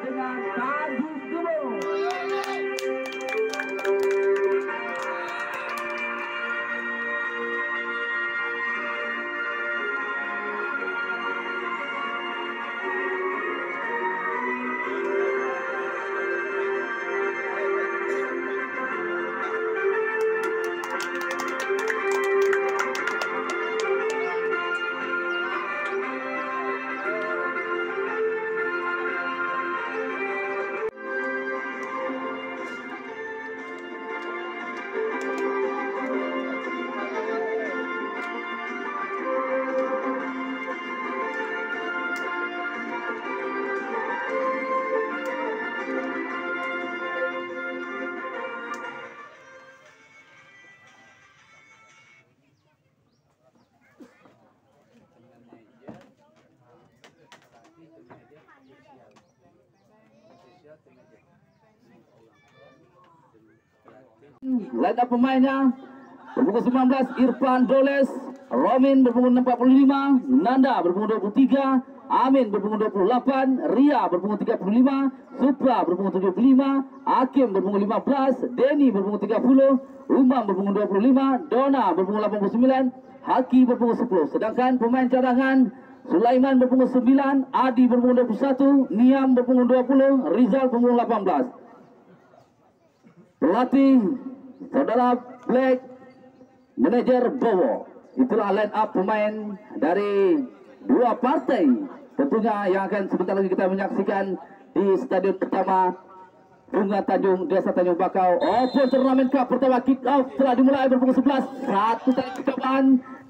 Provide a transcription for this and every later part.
dengan Tanjung Gemuk. Line up pemainnya berpunggung 19 Irfan Doles, Romin berpunggung 45, Nanda berpunggung 23, Amin berpunggung 28, Ria berpunggung 35, Supra berpunggung 75, Hakim berpunggung 15, Denny berpunggung 30, Umam berpunggung 25, Dona berpunggung 89, Haki berpunggung 10. Sedangkan pemain cadangan Sulaiman berpunggung 9, Adi berpunggung 21, Niam berpunggung 20, Rizal berpunggung 18. Pelatih saudara Black, manajer Bowo. Itulah line up pemain dari dua partai tentunya yang akan sebentar lagi kita menyaksikan di stadion pertama Bunga Tanjung, Desa Tanjung Bakau. Open Turnamen Cup pertama kick off telah dimulai berpukul 11. Satu tadi percobaan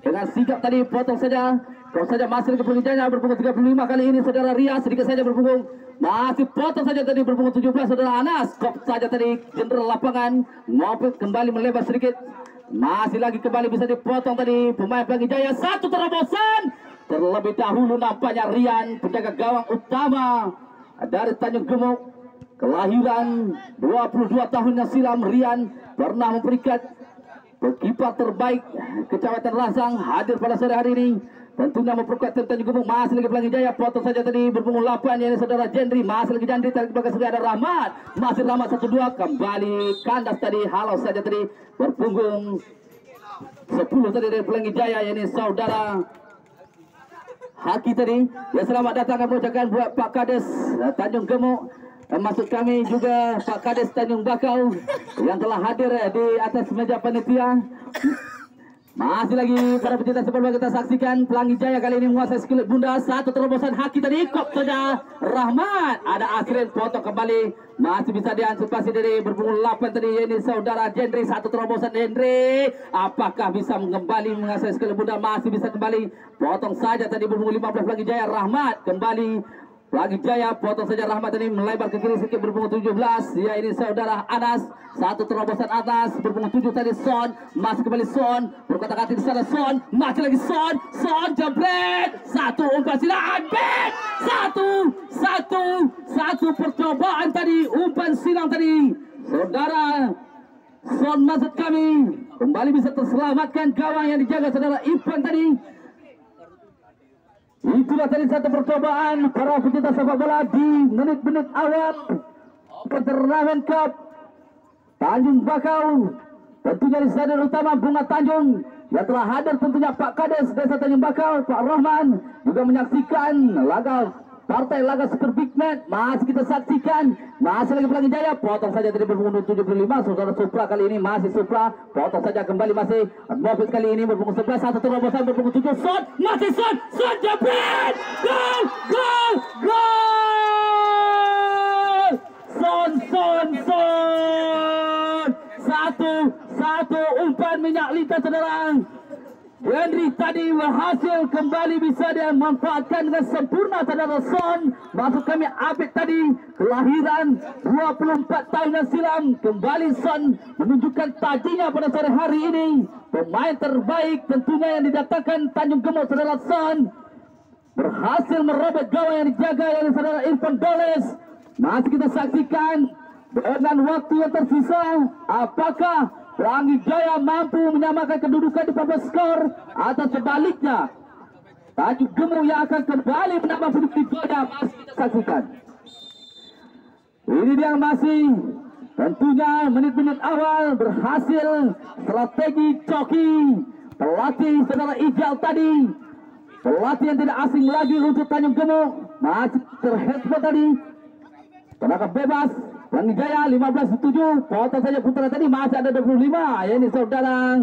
dengan sikap tadi potong saja. Kalau saja masih ke penginjanya berpukul 35 kali ini saudara Ria sedikit saja berpukul. Masih potong saja tadi berpukul 17 saudara Anas. Kop saja tadi jenderal lapangan. Maupun kembali melebar sedikit. Masih lagi kembali bisa dipotong tadi pemain Pelangi Jaya. Satu terobosan. Terlebih dahulu nampaknya Rian penjaga gawang utama dari Tanjung Gemuk. Kelahiran 22 tahun yang silam Rian pernah memberikan kiper terbaik Kecamatan Rasang hadir pada sore hari ini. Tentunya memperkuat tim Tanjung Gemuk. Masih lagi Pelangi Jaya, potong saja tadi berpunggung 8 ini saudara Jendri. Masih lagi Jendri, tarik belakang sudah ada Rahmat. Masih Rahmat 1-2 kembali kandas tadi, halau saja tadi berpunggung 10 tadi dari Pelangi Jaya ini saudara Haki tadi. Ya selamat datang kami ucapkan buat Pak Kades Tanjung Gemuk. Maksud kami juga Pak Kades Tanjung Bakau yang telah hadir di atas meja panitia. Masih lagi para pecinta sepak bola kita saksikan Pelangi Jaya kali ini menguasai skill bunda. Satu terobosan Haki tadi kop saja Rahmat. Ada Asrin potong kembali. Masih bisa diantisipasi dari berpunggung 8 tadi ini saudara Jendri. Satu terobosan Jendri. Apakah bisa kembali menguasai skill bunda? Masih bisa kembali. Potong saja tadi berpunggung 15 Pelangi Jaya. Rahmat kembali. Pelangi Jaya potong saja Rahmat ini melebar ke kiri sedikit berpunggung 17. Ya ini saudara Anas. Satu terobosan atas berpunggung 7 tadi Son. Masih kembali Son. Berkata-kata di sana Son. Masih lagi Son. Son jebret. Satu umpan silang. Bet. Satu percobaan tadi. Umpan silang tadi. Saudara Son maksud kami. Kembali bisa terselamatkan gawang yang dijaga saudara Ivan tadi. Itulah tadi satu percobaan para pecinta sepak bola di menit-menit awal Turnamen Cup Tanjung Bakau. Tentunya di stadion utama Bunga Tanjung yang telah hadir tentunya Pak Kades Desa Tanjung Bakau, Pak Rahman juga menyaksikan partai laga Super Big Match. Masih kita saksikan. Masih lagi Pelangi Jaya. Potong saja dari berpunggung 75. Saudara Supra kali ini masih Supra. Potong saja kembali masih Nofis kali ini berpunggung 11. Satu terobosan berpunggung 7. Son. Masih Son. Son jebret. Gol. Gol. Gol. Son. Satu umpan minyak litar saudara. Henry tadi berhasil kembali bisa dia manfaatkan dengan sempurna saudara Son. Maksud kami Abid tadi kelahiran 24 tahun yang silam. Kembali Son menunjukkan tajinya pada sore hari ini. Pemain terbaik tentunya yang didatangkan Tanjung Gemuk saudara Son. Berhasil merobek gawang yang dijaga oleh saudara Irfan Doles. Masih kita saksikan dengan waktu yang tersisa. Apakah Pelangi Jaya mampu menyamakan kedudukan di papan skor atau sebaliknya Tanjung Gemuk yang akan kembali menambah sedikit golnya? Masih kita saksikan. Ini dia masih tentunya menit-menit awal berhasil strategi coki pelatih saudara Ijal tadi. Pelatih yang tidak asing lagi untuk Tanjung Gemuk masih terhadap tadi. Tenaga bebas Pelangi Jaya 15-7, potong saja putra tadi masih ada 25. Ini saudara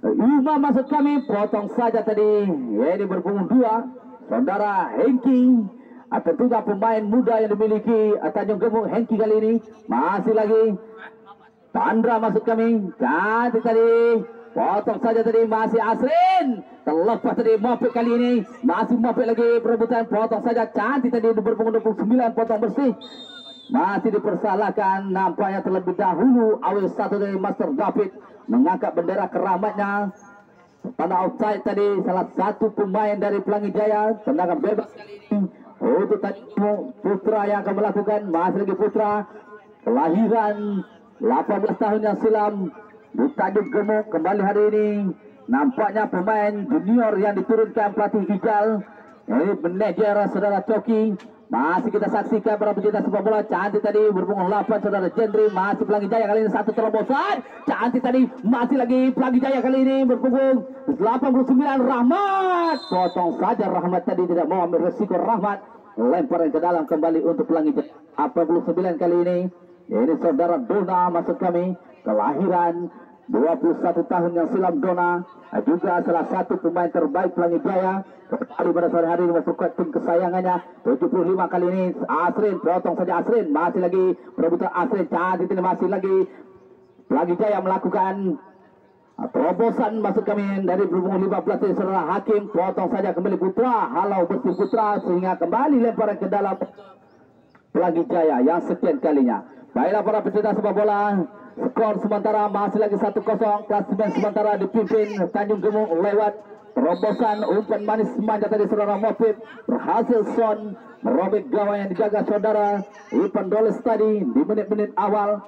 Uma maksud kami, potong saja tadi. Ini berpunggung 2. Saudara Hengki, tentunya pemain muda yang dimiliki Tanjung Gemuk. Hengki kali ini masih lagi Chandra maksud kami, cantik tadi. Potong saja tadi masih Asrin. Terlepas tadi Mopek kali ini masih Mopek lagi perebutan. Potong saja cantik tadi berpunggung 29, potong bersih. Masih dipersalahkan nampaknya terlebih dahulu awal satu dari Master David mengangkat bendera keramatnya. Tanda outside tadi salah satu pemain dari Pelangi Jaya. Tendangan bebas kali ini untuk Tanjung Putra yang akan melakukan. Masih lagi Putra kelahiran 18 tahun yang silam di Tanjung Gemuk. Kembali hari ini nampaknya pemain junior yang diturunkan pelatih Ijal. Ini manajer saudara Coki. Masih kita saksikan para pecinta sepak bola. Cantik tadi berpunggung 8 saudara Jendri. Masih Pelangi Jaya kali ini satu terobosan. Cantik tadi masih lagi Pelangi Jaya kali ini berpunggung 89 Rahmat. Potong saja Rahmat tadi, tidak mau ambil resiko Rahmat. Lemparan ke dalam kembali untuk Pelangi Jaya 89 kali ini. Ini saudara Dona maksud kami, kelahiran 21 tahun yang silam. Dona juga salah satu pemain terbaik Pelangi Jaya. Kembali pada sore hari ini masuk tim kesayangannya 75 kali ini. Asrin, potong saja Asrin. Masih lagi perebutan Asrin. Cantik ini masih lagi Pelangi Jaya melakukan terobosan maksud kami dari berpunggung 15 dari saudara Hakim. Potong saja kembali Putra. Halau bersih Putra sehingga kembali lemparan ke dalam Pelangi Jaya yang sekian kalinya. Baiklah para pecinta sepak bola, skor sementara masih lagi 1-0. Klasemen sementara dipimpin Tanjung Gemuk lewat terobosan umpan manis manja tadi saudara Mofit. Berhasil Son merobek gawang yang dijaga saudara Ipan Doles tadi di menit-menit awal.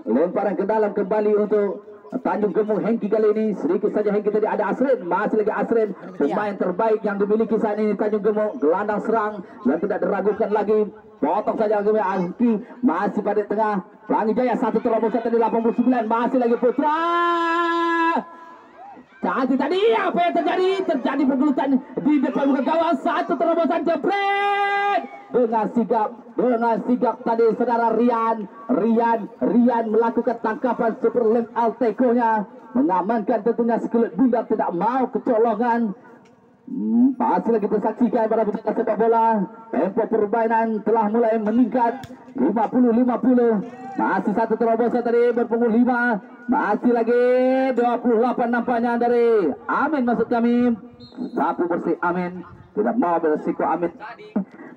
Lemparan ke dalam kembali untuk Tanjung Gemuk. Hengki kali ini sedikit saja Hengki tadi ada Asrin. Masih lagi Asrin, pemain terbaik yang dimiliki saat ini Tanjung Gemuk. Gelandang serang yang tidak diragukan lagi. Potong saja Gemuk. Hengki masih pada tengah. Pelangi Jaya satu terobosan tadi 89. Masih lagi Putra. Cantik tadi, apa yang terjadi? Terjadi pergelutan di depan muka gawang. Satu terobosan jebret. Dengan sigap tadi saudara Rian melakukan tangkapan super left Alteco-nya, mengamankan tentunya skelet bundar, tidak mau kecolongan. Masih lagi kita saksikan pada pecinta sepak bola. Tempo permainan telah mulai meningkat 50-50. Masih satu terobosan tadi berpunggung 5. Masih lagi 28 nampaknya dari Amin maksud kami. Sapu bersih Amin, tidak mau beresiko Amin tadi.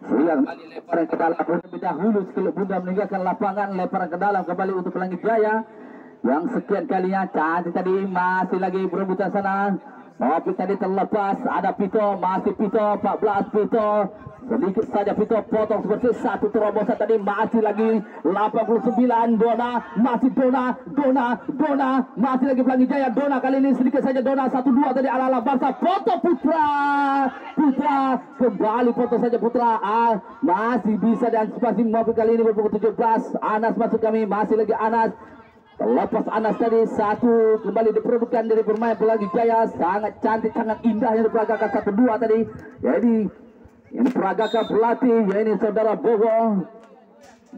Sehingga kembali lemparan ke dalam terlebih dahulu skelet bundar meninggalkan lapangan. Lemparan ke dalam kembali untuk Pelangi Jaya yang sekian kalinya. Cantik tadi masih lagi berebutan sana. Tapi tadi terlepas, ada Pito, masih Pito, 14 Pito, sedikit saja Pito potong seperti satu terobosan tadi. Masih lagi 89 Dona, masih Dona, masih lagi Pelangi Jaya. Dona kali ini sedikit saja Dona 1-2 tadi ala Barca. Potong Putra kembali potong saja Putra. Masih bisa diantisipasi mobil kali ini berpukul 17. Anas masuk kami, masih lagi Anas. Terlepas Anas tadi satu kembali diperebutkan dari pemain Pelangi Jaya. Sangat cantik, sangat indah yang diperagakan 1-2 tadi. Jadi ini peragakan pelatih, ya ini saudara Bowo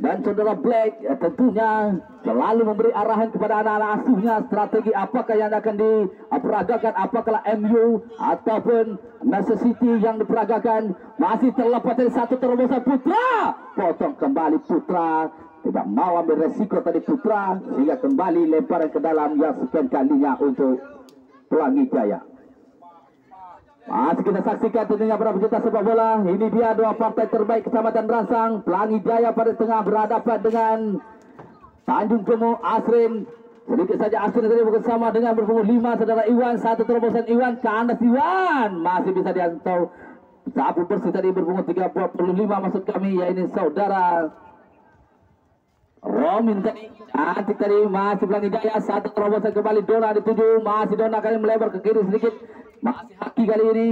dan saudara Black, ya, tentunya selalu memberi arahan kepada anak-anak asuhnya strategi apakah yang akan diperagakan, apakah MU ataupun Manchester City yang diperagakan. Masih terlepas dari satu terobosan Putra, potong kembali Putra, tidak mau ambil resiko tadi Putra, sehingga kembali lemparan ke dalam yang sekian kalinya untuk Pelangi Jaya. Masih kita saksikan tentunya para pecinta sepak bola. Ini dia dua partai terbaik Kecamatan Rangsang. Pelangi Jaya pada tengah berhadapan dengan Tanjung Gemuk. Asrin, sedikit saja Asrin tadi bersama dengan berpunggung 5 saudara Iwan. Satu terobosan Iwan, kandas Iwan masih bisa diantau. Sapu bersih tadi berpunggung 35 maksud kami, ya ini saudara Romin tadi. Cantik tadi masih Pelangi Jaya. Satu terobosan kembali Dona dituju. Masih Dona kali melebar ke kiri sedikit. Masih Haki kali ini.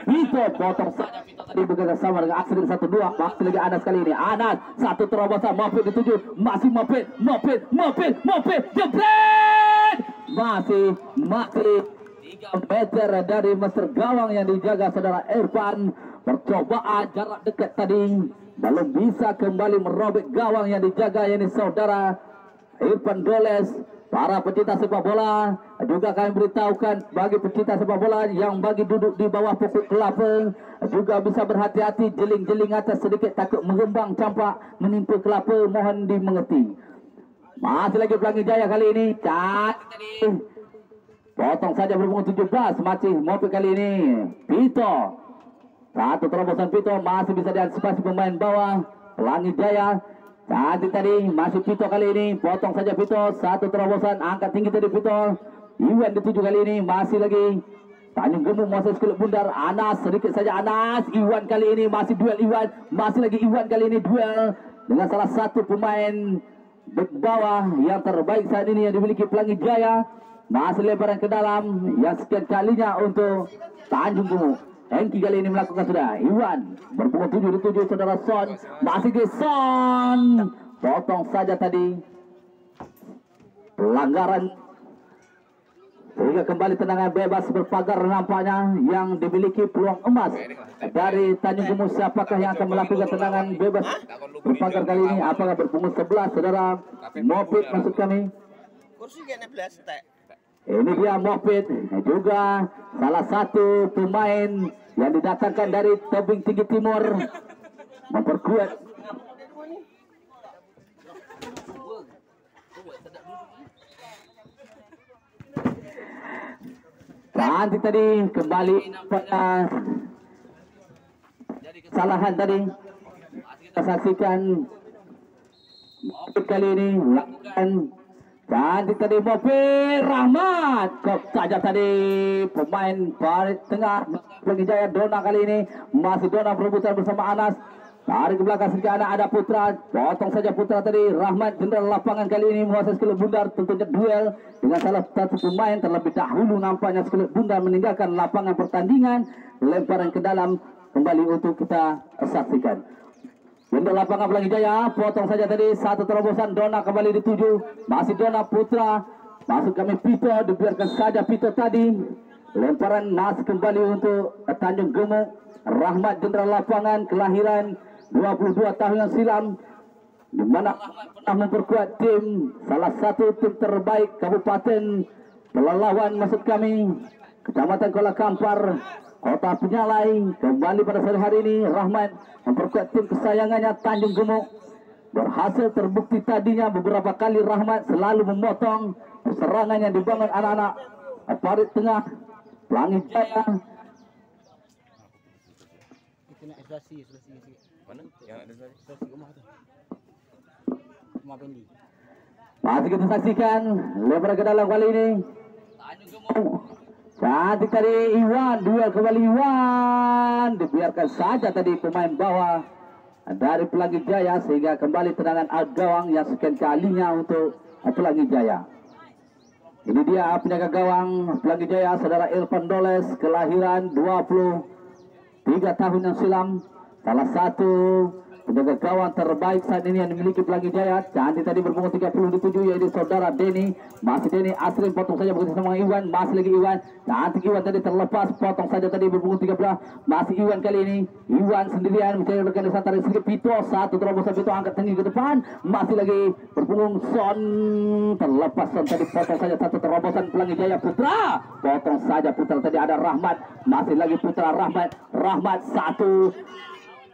Vito potong saja Vito tadi bekerja sama dengan Asrin 1-2. Masih lagi Anas kali ini. Anas satu terobosan Moped dituju. Masih Moped jebret. Masih 3 meter dari Master gawang yang dijaga saudara Irfan. Percobaan jarak dekat tadi belum bisa kembali merobek gawang yang dijaga ini saudara Irfan Doles. Para pecinta sepak bola juga kami beritahukan bagi pecinta sepak bola yang bagi duduk di bawah pokok kelapa juga bisa berhati-hati, jeling-jeling atas sedikit takut mengembang campak menimpa kelapa, mohon dimengerti. Masih lagi Pelangi Jaya kali ini. Potong saja berpunggung 17. Masih Moped kali ini. Vito. Satu terobosan Vito masih bisa diantisipasi pemain bawah Pelangi Jaya. Cantik tadi masih Vito kali ini. Potong saja Vito. Satu terobosan angkat tinggi tadi Vito. Iwan dituju kali ini. Masih lagi Tanjung Gemuk Moses Kulit Bundar. Anas sedikit saja Anas. Iwan kali ini masih duel Iwan. Masih lagi Iwan kali ini duel dengan salah satu pemain bek bawah yang terbaik saat ini yang dimiliki Pelangi Jaya. Masih lebaran ke dalam yang sekian kalinya untuk Tanjung Gemuk. Hengki kali ini melakukan sudah. Iwan berpunggung 7 saudara Son. Masih di Son. Potong saja tadi pelanggaran sehingga kembali tendangan bebas berpagar nampaknya yang dimiliki peluang emas dari Tanjung Gemuk. Siapakah yang akan melakukan tendangan bebas berpagar kali ini? Apakah berpunggung 11 saudara Moped maksud kami? Ini dia Moped juga salah satu pemain yang didatangkan dari Tebing Tinggi Timur memperkuat. Cantik tadi kembali pada kesalahan tadi. Kita saksikan Moped kali ini melakukan cantik tadi Moped. Rahmat kok saja tadi pemain baris tengah Pelangi Jaya Dona kali ini. Masih Dona berebutan bersama Anas. Tarik ke belakang sedikit ada Putra. Potong saja Putra tadi. Rahmat jenderal lapangan kali ini Moses Kulit Bundar. Tentunya duel dengan salah satu pemain terlebih dahulu. Nampaknya Kulit Bundar meninggalkan lapangan pertandingan. Lemparan ke dalam kembali untuk kita saksikan. Jenderal lapangan Pelangi Jaya. Potong saja tadi. Satu terobosan Dona kembali dituju. Masih Dona Putra. Masuk kami Pito. Dibiarkan saja Pito tadi. Lemparan masih kembali untuk Tanjung Gemuk. Rahmat jenderal lapangan kelahiran 22 tahun yang silam, di mana Rahmat pernah memperkuat tim salah satu tim terbaik Kabupaten Pelalawan maksud kami, Kecamatan Kuala Kampar, Kota Penyalai. Kembali pada sore hari ini Rahmat memperkuat tim kesayangannya Tanjung Gemuk. Berhasil terbukti tadinya beberapa kali Rahmat selalu memotong serangan yang dibangun anak-anak parit tengah Pelangi Jaya. Mana? Yang ada rumah tu. Rumah Pendi. Masih kita saksikan lebar ke dalam kali ini. Cantik tadi Iwan, duel kembali Iwan. Dibiarkan saja tadi pemain bawah dari Pelangi Jaya sehingga kembali tendangan out gawang yang sekian kalinya untuk Pelangi Jaya. Ini dia penjaga gawang Pelangi Jaya saudara Irfan Doles kelahiran 23 tahun yang silam. Salah satu penjaga gawang terbaik saat ini yang dimiliki Pelangi Jaya. Cantik tadi berpunggung 37 yaitu saudara Denny. Masih Denny Asrin potong saja begitu sama Iwan. Masih lagi Iwan. Cantik Iwan tadi terlepas. Potong saja tadi berpunggung 13. Masih Iwan kali ini. Iwan sendirian mencari rekan desa tarik sedikit Pito. Satu terobosan Pito angkat tinggi ke depan. Masih lagi berpunggung Son. Terlepas Son tadi potong saja satu terobosan Pelangi Jaya Putra. Potong saja Putra tadi ada Rahmat. Masih lagi Putra Rahmat. Rahmat satu.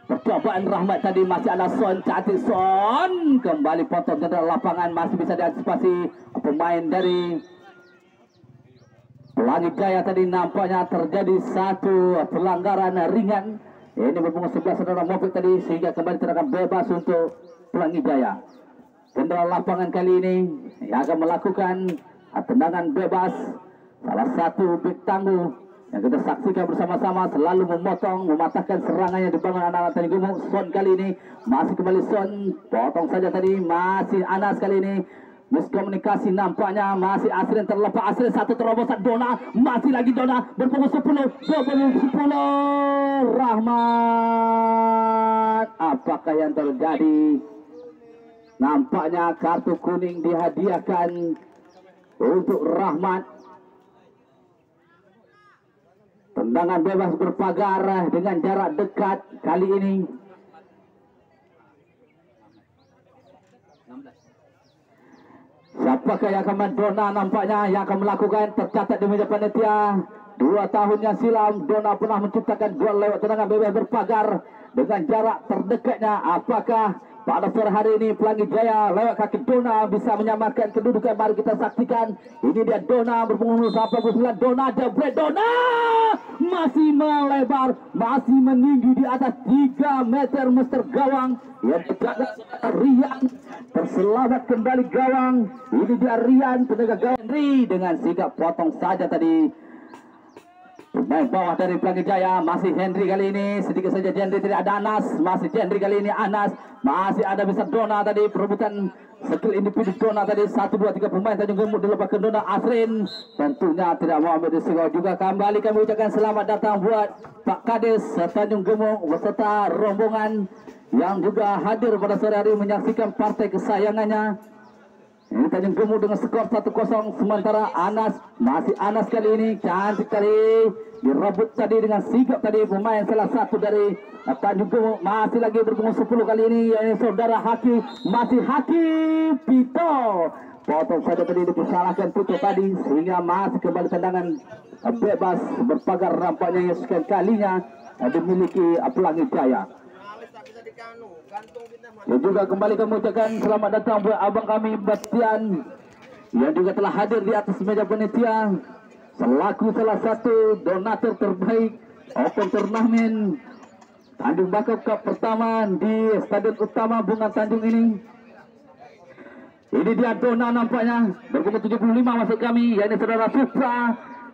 Percobaan Rahmat tadi masih ada Son. Cantik Son. Kembali potong jenderal lapangan. Masih bisa diantisipasi pemain dari Pelangi Jaya tadi. Nampaknya terjadi satu pelanggaran ringan. Ini berpunggung 11 saudara Moped tadi. Sehingga kembali tendangan bebas untuk Pelangi Jaya. Jenderal lapangan kali ini yang akan melakukan tendangan bebas. Salah satu bek tangguh yang kita saksikan bersama-sama selalu memotong, mematahkan serangan yang dibangun anak-anak Tanjung Gemuk. Son kali ini masih kembali Son, potong saja tadi masih Anas kali ini miskomunikasi nampaknya. Masih Asrin terlepas, Asrin satu terobosan Dona, masih lagi Dona berpukul 10 Rahmat. Apakah yang terjadi? Nampaknya kartu kuning dihadiahkan untuk Rahmat. Tendangan bebas berpagar dengan jarak dekat kali ini. Siapakah yang akan Dona nampaknya yang akan melakukan? Tercatat di meja panitia 2 tahun yang silam Dona pernah menciptakan gol lewat tendangan bebas berpagar dengan jarak terdekatnya. Apakah pada sore hari ini Pelangi Jaya lewat kaki Dona bisa menyamakan kedudukan? Mari kita saksikan. Ini dia Dona berpunggung 89. Dona jebret, Dona masih melebar, masih meninggi di atas 3 meter meter gawang. Yang terjaga Rian, terselamat kembali gawang. Ini dia Rian, penjaga gawang Henry dengan sikap potong saja tadi. Pemain bawah dari Pelangi Jaya masih Henry kali ini. Sedikit saja Henry, tidak ada Anas. Masih Henry kali ini Anas. Masih ada bisa Dona tadi. Perebutan skill individu Dona tadi. 1, 2, 3 pemain Tanjung Gemuk dilepaskan Dona. Asrin tentunya tidak mau ambil risiko juga. Kembali kami ucapkan selamat datang buat Pak Kades Tanjung Gemuk beserta rombongan yang juga hadir pada sore hari menyaksikan partai kesayangannya. Ini Tanjung Gemuk dengan skor 1-0. Sementara Anas, masih Anas kali ini cantik kali direbut tadi dengan sigap tadi pemain salah satu dari Tanjung Gemuk. Masih lagi berpunggung 10 kali ini, yakni saudara Haki, masih Haki Pito. Potong saja tadi dipersalahkan Pito tadi sehingga masih kembali tendangan bebas berpagar nampaknya yang sekian kalinya dimiliki Pelangi Jaya. Dan juga kembali kami ucapkan selamat datang buat abang kami Bastian yang juga telah hadir di atas meja panitia selaku salah satu donatur terbaik Open Turnamen Tanjung Bakau Cup pertama di Stadion Utama Bunga Tanjung ini. Ini dia Dona nampaknya berpukul 75 masuk kami, yakni saudara Supra.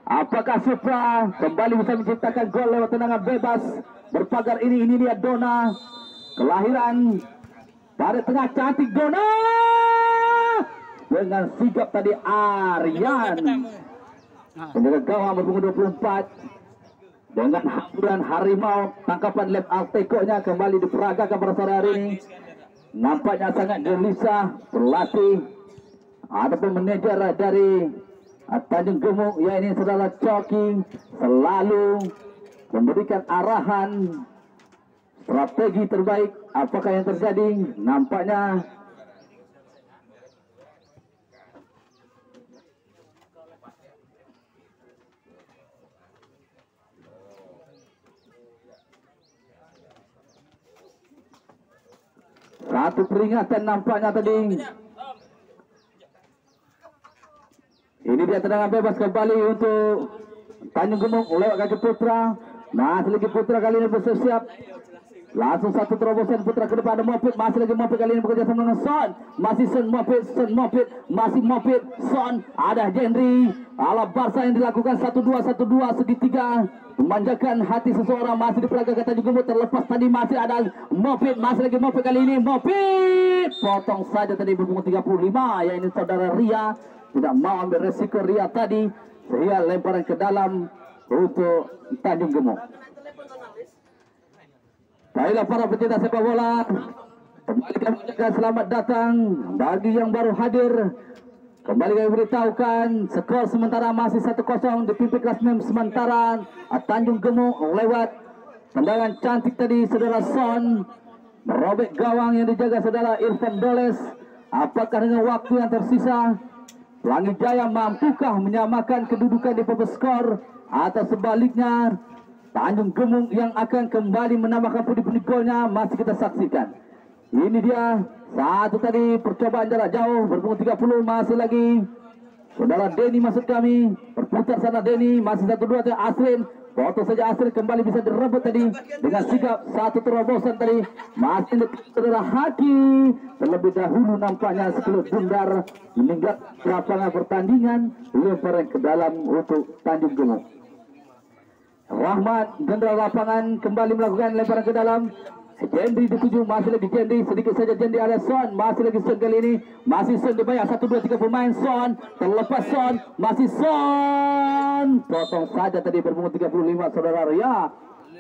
Apakah Supra kembali bisa menciptakan gol lewat tendangan bebas berpagar ini? Ini dia Dona, kelahiran pada tengah cantik Dona dengan sigap tadi Aryan, penjaga gawang berpunggung 24 dengan hamburan harimau tangkapan lep Alteco-nya kembali diperagakan pada sore hari ini. Nampaknya sangat gelisah pelatih ataupun manajer dari Tanjung Gemuk, ya ini saudara Coki, selalu memberikan arahan strategi terbaik. Apakah yang terjadi? Nampaknya satu peringatan nampaknya tadi. Ini dia tendangan bebas kembali untuk Tanjung Gemuk lewat kaki Putra. Masih lagi Putra kali ini bersiap. Langsung satu terobosan Putra ke depan, ada Mopit. Masih lagi Mopit kali ini bekerja sama dengan Son. Masih Son Mopit, masih Mopit, Son. Ada Henry. Ala Barca yang dilakukan 1-2 segitiga. Memanjakan hati seseorang, masih diperagakan Tanjung Gemuk. Terlepas tadi masih ada Mopit. Masih lagi Mopit kali ini. Mopit. Potong saja tadi berpunggung 35. Ya ini saudara Ria. Tidak mau ambil resiko Ria tadi, sehingga lemparan ke dalam untuk Tanjung Gemuk. Baiklah para pecinta sepak bola, kembali kami ucapkan selamat datang bagi yang baru hadir. Kembali kami beritahukan skor sementara masih 1-0 dipimpin klasemen sementara Tanjung Gemuk lewat tendangan cantik tadi saudara Son, merobek gawang yang dijaga saudara Irfan Doles. Apakah dengan waktu yang tersisa Pelangi Jaya mampukah menyamakan kedudukan di papan skor atau sebaliknya Tanjung Gemuk yang akan kembali menambahkan pundi-pundi golnya? Masih kita saksikan. Ini dia satu tadi percobaan jarak jauh berpunggung 30. Masih lagi saudara Denny maksud kami berputar sana Denny, masih 1-2 Asrin. Foto saja Asrin kembali bisa direbut tadi dengan sigap satu terobosan tadi. Masih saudara Haki terlebih dahulu nampaknya sekelip bundar meninggal lapangan pertandingan, lemparan ke dalam untuk Tanjung Gemuk. Rahmat jenderal lapangan kembali melakukan lemparan ke dalam. Jendi dituju, masih lagi Jendi, sedikit saja Jendi ada Son, masih lagi Son kali ini, masih Son dibayar 1, 2, 3 pemain Son, terlepas Son, masih Son, potong saja tadi berbunga 35 saudara Ria.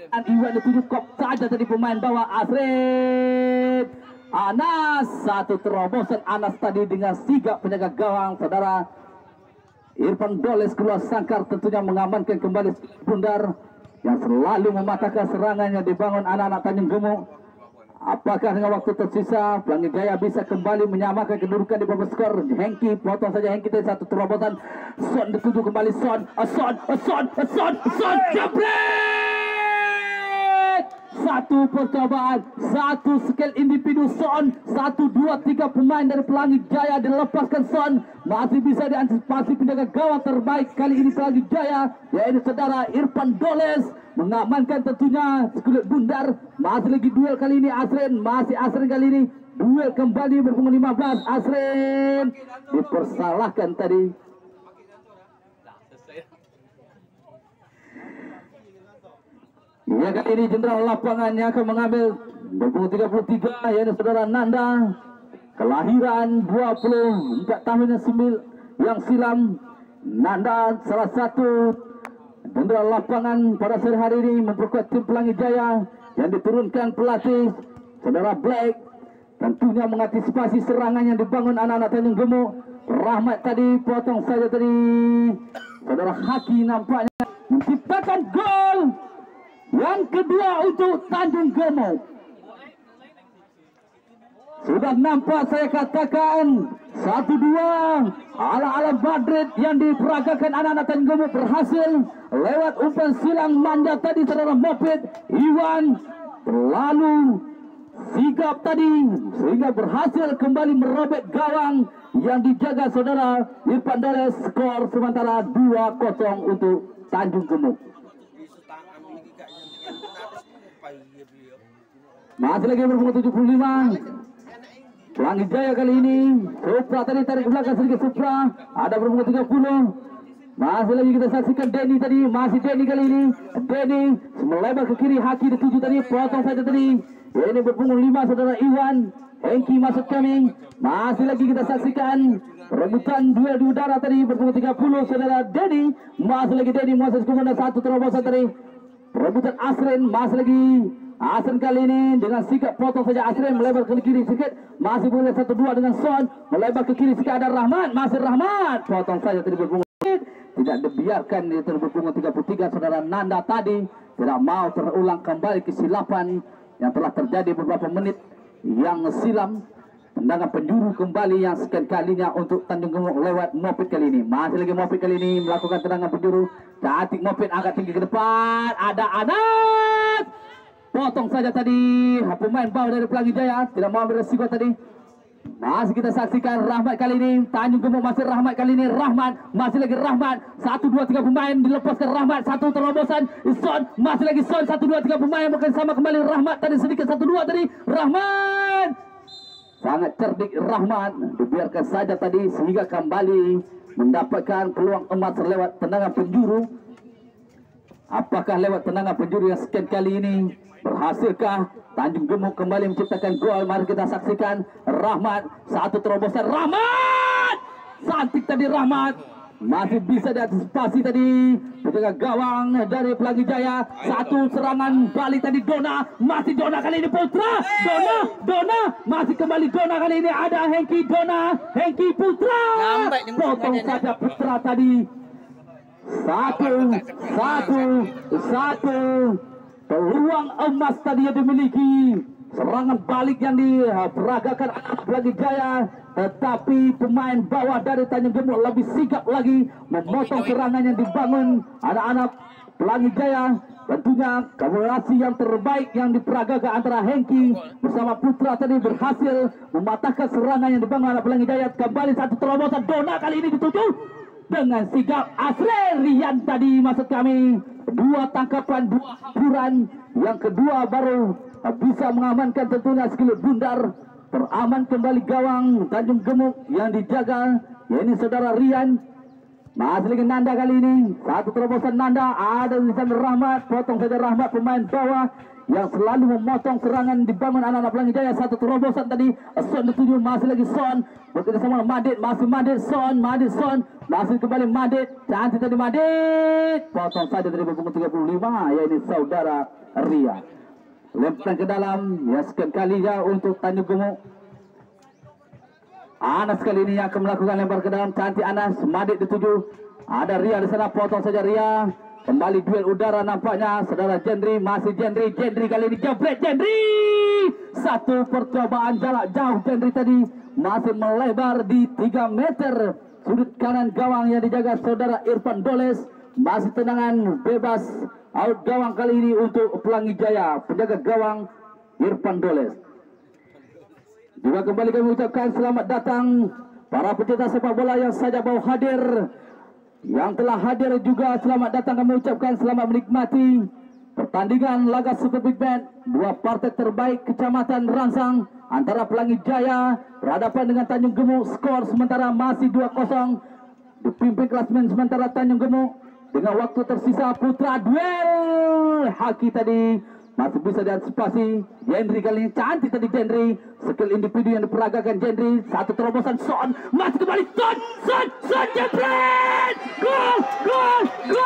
Dan Iwan dituju kop saja tadi pemain bawah Azrin Anas, satu terobosan Anas tadi dengan sigap penjaga gawang saudara. Irfan Doles keluar sangkar tentunya mengamankan kembali bundar yang selalu mematahkan serangan yang dibangun anak-anak Tanjung Gemuk. Apakah dengan waktu tersisa Pelangi Jaya bisa kembali menyamakan kedudukan di bawah skor? Hengki potong saja, Hengki tadi satu terobosan. Son dituju kembali Son jebret! Satu percobaan, satu skill individu Son, 1, 2, 3 pemain dari Pelangi Jaya dilepaskan Son, masih bisa diantisipasi penjaga gawang terbaik kali ini Pelangi Jaya, yaitu saudara Irfan Doles mengamankan tentunya sekulit bundar. Masih lagi duel kali ini Azrin, masih Azrin kali ini duel kembali berbunga 15. Azrin dipersalahkan tadi. Ya, kali ini jenderal lapangannya akan mengambil berbunga 33, yaitu saudara Nanda, kelahiran 24 tahun yang silam. Nanda salah satu jenderal lapangan pada sore hari ini memperkuat tim Pelangi Jaya yang diturunkan pelatih saudara Black, tentunya mengantisipasi serangan yang dibangun anak-anak Tanjung Gemuk. Rahmat tadi potong saja tadi saudara Haki nampaknya menciptakan gol yang kedua untuk Tanjung Gemuk. Sudah nampak saya katakan 1-2 ala-ala Madrid yang diperagakan anak-anak Tanjung Gemuk berhasil lewat umpan silang manja tadi saudara Moped Iwan terlalu sigap tadi sehingga berhasil kembali merobek gawang yang dijaga saudara Irfan Doles. Skor sementara 2-0 untuk Tanjung Gemuk. Masih lagi berbunga 75. Pelangi Jaya kali ini Supra tadi tarik ke belakang sedikit Supra, ada berbunga 30. Masih lagi kita saksikan Denny tadi, masih Denny kali ini. Denny melebar ke kiri, Haki dituju tadi, potong saja tadi. Ini berbunga 5 saudara Iwan. Hengki masuk kami. Masih lagi kita saksikan rebutan duel di udara tadi berbunga 30 saudara Denny. Masih lagi Denny Moses kemudian satu terobosan tadi. Rebutan Asrin, masih lagi Asrin kali ini dengan sikap potong saja. Asrin melebar ke kiri sedikit, masih boleh 1-2 dengan Son, melebar ke kiri sedikit ada Rahmat, masih Rahmat, potong saja tadi berbunga. Tidak dibiarkan di berbunga 33 saudara Nanda tadi tidak mau terulang kembali kesilapan yang telah terjadi beberapa menit yang silam. Tendangan penjuru kembali yang sekian kalinya untuk Tanjung Gemuk lewat Moped kali ini. Masih lagi Moped kali ini melakukan tendangan penjuru. Cantik Moped agak tinggi ke depan. Ada Anas. Potong saja tadi pemain bawah dari Pelangi Jaya. Tidak mau ambil resiko tadi. Masih kita saksikan Rahmat kali ini. Tanjung Gemuk masih Rahmat kali ini. Rahmat. Masih lagi Rahmat. 1, 2, 3 pemain dilepaskan Rahmat. Satu terobosan. Son. Masih lagi Son. 1, 2, 3 pemain bersama kembali Rahmat. Tadi sedikit 1, 2 tadi. Rahmat. Sangat cerdik Rahmat, dibiarkan saja tadi sehingga kembali mendapatkan peluang emas lewat tendangan penjuru. Apakah lewat tendangan penjuru yang sekian kali ini berhasilkah Tanjung Gemuk kembali menciptakan gol? Mari kita saksikan Rahmat, satu terobosan Rahmat, cantik tadi Rahmat. Masih bisa diantisipasi tadi penjaga gawang dari Pelangi Jaya. Satu serangan balik tadi Dona. Masih Dona kali ini Putra. Dona. Masih kembali Dona kali ini ada Hengki Dona. Hengki Putra. Potong saja Putra tadi. Satu. Peluang emas tadi yang dimiliki. Serangan balik yang diperagakan Pelangi Jaya, tetapi pemain bawah dari Tanjung Gemuk lebih sigap lagi memotong serangan yang dibangun anak-anak Pelangi Jaya. Tentunya kombinasi yang terbaik yang diperagakan antara Hengki bersama Putra tadi berhasil mematahkan serangan yang dibangun anak Pelangi Jaya. Kembali satu terobosan Dona kali ini dituju dengan sigap Asri Rian tadi maksud kami. 2 tangkapan, 2 hamburan. Yang kedua baru bisa mengamankan tentunya sekilut bundar. Teraman kembali gawang Tanjung Gemuk yang dijaga, ini saudara Rian. Masih lagi Nanda kali ini. Satu terobosan Nanda, ada di sana Rahmat, potong saja Rahmat pemain bawah yang selalu memotong serangan dibangun anak-anak Pelangi Jaya. Satu terobosan tadi, Son dituju, masih lagi Son bekerja sama Madit, masih Madit, Son, masih kembali Madit, cantik tadi Madit, potong saja dari berpunggung 35, ya ini saudara Ria. Lempar ke dalam, ya sekian kalinya untuk Tanjung Gemuk. Anas kali ini akan melakukan lempar ke dalam, cantik Anas, Madit dituju, ada Ria di sana, potong saja Ria. Kembali duel udara nampaknya, saudara Jendri, masih Jendri kali ini jebret Jendri. Satu percobaan jarak jauh Jendri tadi, masih melebar di 3 meter. Sudut kanan gawang yang dijaga saudara Irfan Doles, masih tendangan bebas out gawang kali ini untuk Pelangi Jaya, penjaga gawang Irfan Doles. Juga kembali kami ucapkan selamat datang para pecinta sepak bola yang saja mau hadir. Yang telah hadir juga selamat datang, kami ucapkan selamat menikmati pertandingan laga Super Big Band, dua partai terbaik Kecamatan Rangsang antara Pelangi Jaya berhadapan dengan Tanjung Gemuk. Skor sementara masih 2-0 dipimpin klasmen sementara Tanjung Gemuk dengan waktu tersisa. Putra duel Haki tadi masih bisa diantisipasi. Jendri kali ini cantik tadi Jendri, skill individu yang diperagakan Jendri. Satu terobosan Son, masih kembali Son jebret, gol, Son,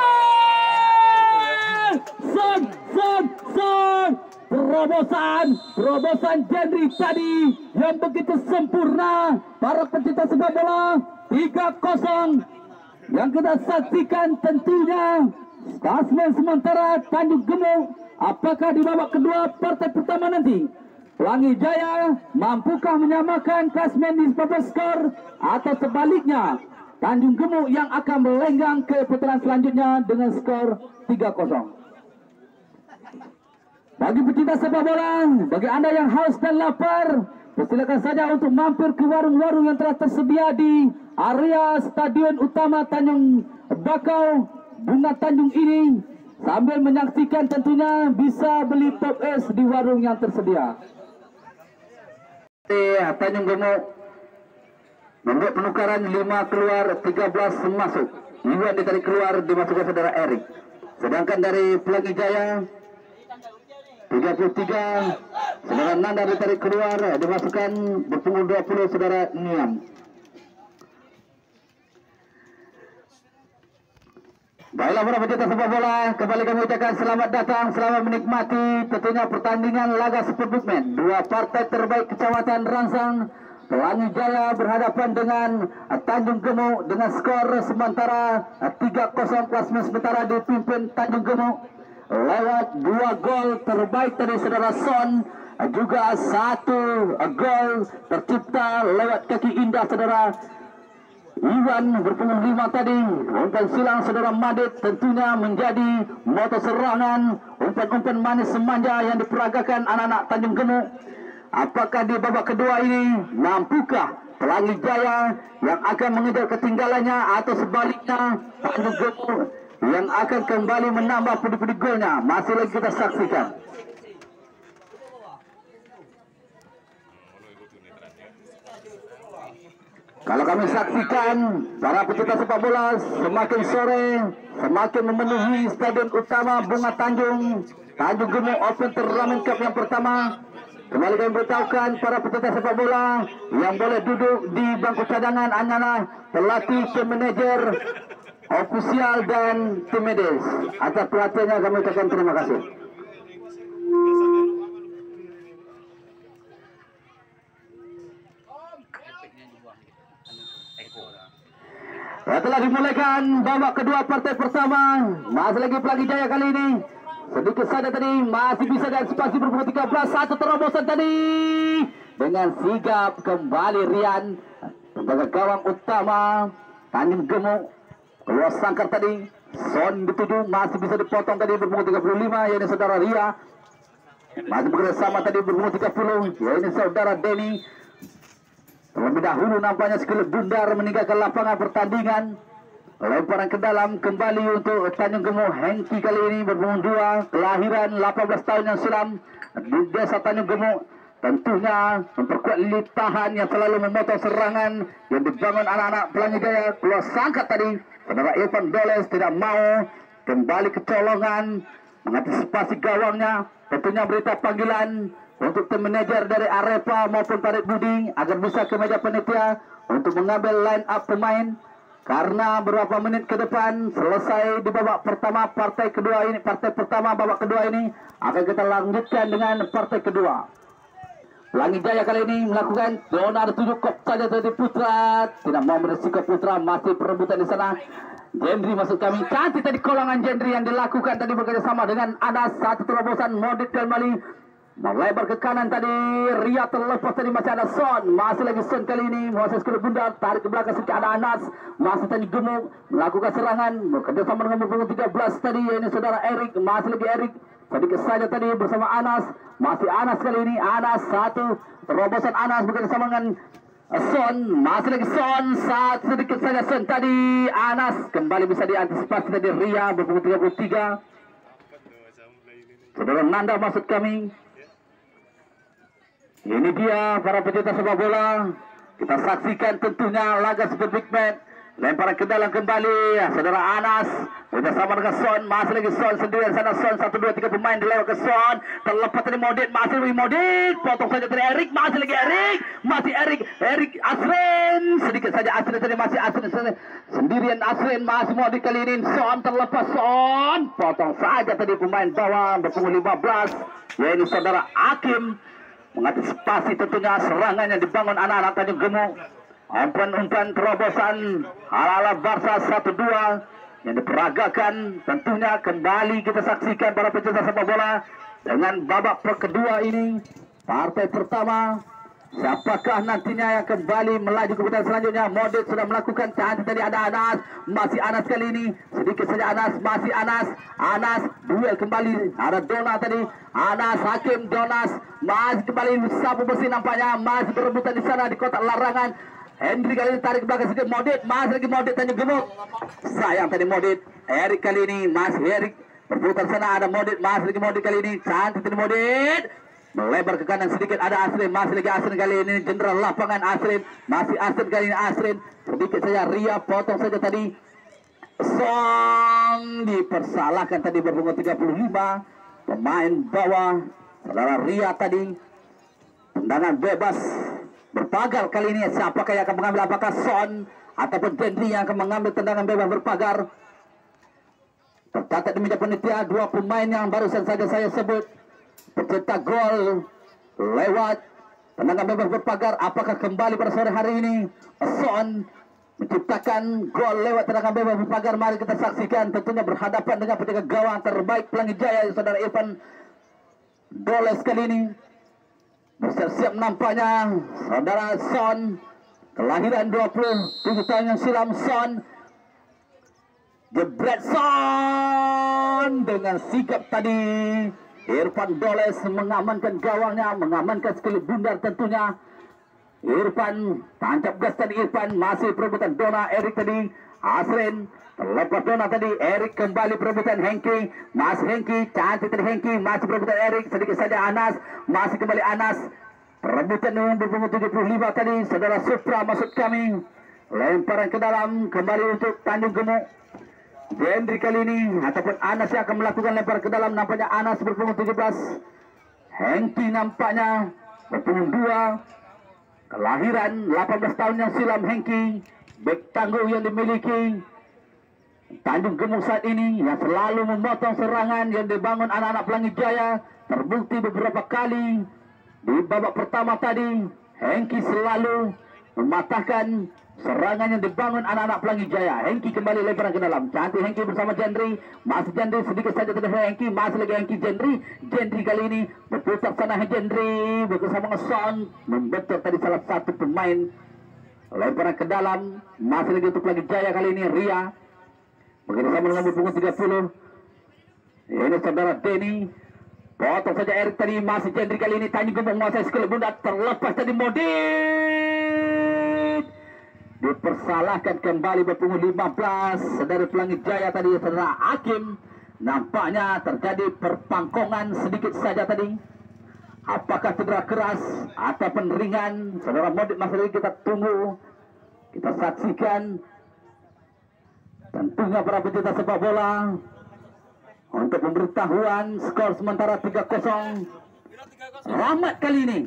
terobosan Jendri tadi yang begitu sempurna. Para pecinta sepak bola, 3-0 yang kita saksikan tentunya klasmen sementara Tanjung Gemuk. Apakah di babak kedua partai pertama nanti Pelangi Jaya mampukah menyamakan klasmen di skor, atau sebaliknya Tanjung Gemuk yang akan melenggang ke putaran selanjutnya dengan skor 3-0. Bagi pecinta sepak bola, bagi Anda yang haus dan lapar, persilakan saja untuk mampir ke warung-warung yang telah tersedia di area Stadion Utama Tanjung Bakau Bunga Tanjung ini. Sambil menyaksikan tentunya bisa beli top es di warung yang tersedia. Tanjung Gemuk membuat penukaran 5 keluar 13 masuk. Iwan ditarik keluar, dimasukkan saudara Erik. Sedangkan dari Pelangi Jaya 33 saudara Nanda ditarik keluar, dimasukkan berpunggung 20 saudara Niam. Baiklah para pecinta sepak bola, kembali kami ucapkan selamat datang, selamat menikmati tentunya pertandingan laga Super Big Band. Dua partai terbaik Kecamatan Rangsang. Pelangi Jaya berhadapan dengan Tanjung Gemuk dengan skor sementara 3-0, klasmen sementara dipimpin Tanjung Gemuk lewat 2 gol terbaik dari saudara Son, juga 1 gol tercipta lewat kaki indah saudara Iwan berpunggung 5 tadi. Umpan silang saudara Madit tentunya menjadi motor serangan, umpan-umpan manis semanja yang diperagakan anak-anak Tanjung Gemuk. Apakah di babak kedua ini mampukah Pelangi Jaya yang akan mengejar ketinggalannya, atau sebaliknya Tanjung Gemuk yang akan kembali menambah pundi-pundi golnya? Masih lagi kita saksikan. Kalau kami saksikan, para pecinta sepak bola, semakin sore semakin memenuhi Stadion Utama Bunga Tanjung Gemuk Open Turnamen Cup yang pertama. Kembali kami beritahukan para pecinta sepak bola yang boleh duduk di bangku cadangan hanyalah pelatih, tim manajer, ofisial dan tim medis. Atas perhatiannya kami ucapkan terima kasih. Setelah dimulaikan babak kedua partai pertama, masih lagi Pelangi Jaya kali ini sedikit saja tadi masih bisa diantisipasi berpunggung 13. Satu terobosan tadi dengan sigap kembali Rian, penjaga gawang utama Tanjung Gemuk, keluar sangkar tadi. Son dituju, masih bisa dipotong tadi berpunggung 35, yaitu saudara Ria. Masih bekerja sama tadi berpunggung 30, yaitu saudara Denny. Terlebih dahulu nampaknya sekilip bundar meninggalkan lapangan pertandingan. Lemparan ke dalam kembali untuk Tanjung Gemuk. Hengki kali ini berpunggung 2, kelahiran 18 tahun yang silam di desa Tanjung Gemuk. Tentunya memperkuat lini tahan yang selalu memotong serangan yang dibangun anak-anak Pelangi Jaya. Keluar sangkat tadi saudara Irfan Doles tidak mau, kembali kecolongan mengantisipasi gawangnya. Tentunya berita panggilan untuk tim manajer dari Arepa maupun Parit Budi agar bisa ke meja panitia untuk mengambil line up pemain. Karena beberapa menit ke depan selesai di babak pertama partai pertama babak kedua ini akan kita lanjutkan dengan partai kedua. Pelangi Jaya kali ini melakukan zona 7 kop saja dari Putra, tidak mau meresiko Putra, masih perebutan di sana. Gendry masuk kami, cantik tadi kolongan Gendry yang dilakukan tadi bekerjasama dengan Anas. Satu terobosan Modit kembali melebar ke kanan tadi, Ria terlepas tadi, masih ada Son, masih lagi Son kali ini, Moses ke bundar, tarik ke belakang sedikit, ada Anas, masih tadi gemuk, melakukan serangan, bekerja sama dengan punggung 13 tadi, ini saudara Erik, masih lagi Erik, sedikit saja tadi bersama Anas, masih Anas kali ini, Anas satu, terobosan Anas bekerja sama dengan Son, masih lagi Son, satu sedikit saja Son tadi, Anas, kembali bisa diantisipasi tadi, Ria berpunggung 33, saudara Nanda maksud kami. Ini dia para pecinta sepak bola. Kita saksikan tentunya laga super big match. Lemparan ke dalam kembali, saudara Anas bersama dengan Son, masih lagi Son sendirian sana. Son 1, 2, 3 pemain dilewat ke Son, terlepas dari Modit, masih lagi Modit, potong saja dari Erik, masih lagi Erik, masih Erik Asrin, sedikit saja Asrin tadi, masih Asrin sendirian, Asrin masih Modit kali ini. Son terlepas, Son potong saja tadi pemain bawah berpunggung 15, yaitu saudara Hakim. Mengantisipasi tentunya serangan yang dibangun anak-anak Tanjung Gemuk. Umpan-umpan terobosan ala-ala Barca 1-2 yang diperagakan. Tentunya kembali kita saksikan para pecinta sepak bola dengan babak kedua ini. Partai pertama, siapakah nantinya yang kembali melaju ke putaran selanjutnya? Modit sudah melakukan cantik tadi, ada Anas, masih Anas kali ini, sedikit saja Anas, masih Anas duel kembali, ada Dona tadi, Anas, Hakim, Donas, masih kembali sapu bersih nampaknya, masih berebutan di sana di kotak larangan. Hendry kali ini tarik ke belakang sedikit, Modit, masih lagi Modit Tanjung Gemuk, sayang tadi Modit. Erik kali ini, masih Erik berputar sana, ada Modit, masih lagi Modit kali ini, cantik tadi Modit. Melebar ke kanan sedikit, ada Asrin, masih lagi Asrin kali ini, jenderal lapangan Asrin, masih Asrin kali ini, Asrin sedikit saja, Ria potong saja tadi. Song dipersalahkan tadi berpunggung 35, pemain bawah saudara Ria tadi. Tendangan bebas berpagar kali ini, siapakah yang akan mengambil, apakah Son ataupun Gendry yang akan mengambil tendangan bebas berpagar. Tercatat di meja panitia 2 pemain yang barusan saja saya sebut pencetak gol lewat tendangan bebas berpagar. Apakah kembali pada sore hari ini Son menciptakan gol lewat tendangan bebas berpagar? Mari kita saksikan, tentunya berhadapan dengan penjaga gawang terbaik Pelangi Jaya, saudara Irfan Doles kali ini. Bersiap-siap nampaknya saudara Son, kelahiran 27 tahun yang silam. Son jebret, Son dengan sigap tadi. Irfan Doles mengamankan gawangnya, mengamankan skill bundar tentunya. Irfan tancap gas tadi, Irfan masih perebutan Dona, Erik tadi, Asrin terlepas Dona tadi, Erik kembali perebutan Hengki, masih Hengki, cantik tadi Hengki, masih perebutan Erik, sedikit saja Anas, masih kembali Anas, perebutan dengan berpunggung 75 tadi, saudara Supra maksud kami, lemparan ke dalam kembali untuk Tanjung Gemuk. Gendry kali ini ataupun Anas yang akan melakukan lempar ke dalam, nampaknya Anas berpunggung 17, Hengki nampaknya berpunggung 2, kelahiran 18 tahun yang silam Hengki, bek tangguh yang dimiliki Tanjung Gemuk saat ini, yang selalu memotong serangan yang dibangun anak-anak Pelangi Jaya. Terbukti beberapa kali di babak pertama tadi, Hengki selalu mematahkan serangan yang dibangun anak-anak Pelangi Jaya. Hengki kembali lemparan ke dalam, cantik Hengki bersama Gendry, masih Gendry sedikit saja tadi Hengki, masih lagi Hengki, Gendry kali ini berputar sana, Gendry bersama Son membentur tadi salah satu pemain, lemparan ke dalam, masih lagi untuk Pelangi Jaya kali ini. Ria bekerjasama dengan berpunggung 30, ini saudara Denny, potong saja Erik tadi, masih Gendry kali ini. Tanjung Gemuk menguasai skill bunda, terlepas tadi Modit, dipersalahkan kembali berpunggung 15 dari Pelangi Jaya tadi, saudara Hakim. Nampaknya terjadi perpangkongan sedikit saja tadi. Apakah cedera keras ataupun ringan, saudara Modit masih lagi kita tunggu, kita saksikan. Tentunya para pecinta sepak bola, Untuk pemberitahuan skor sementara 3-0. Rahmat kali ini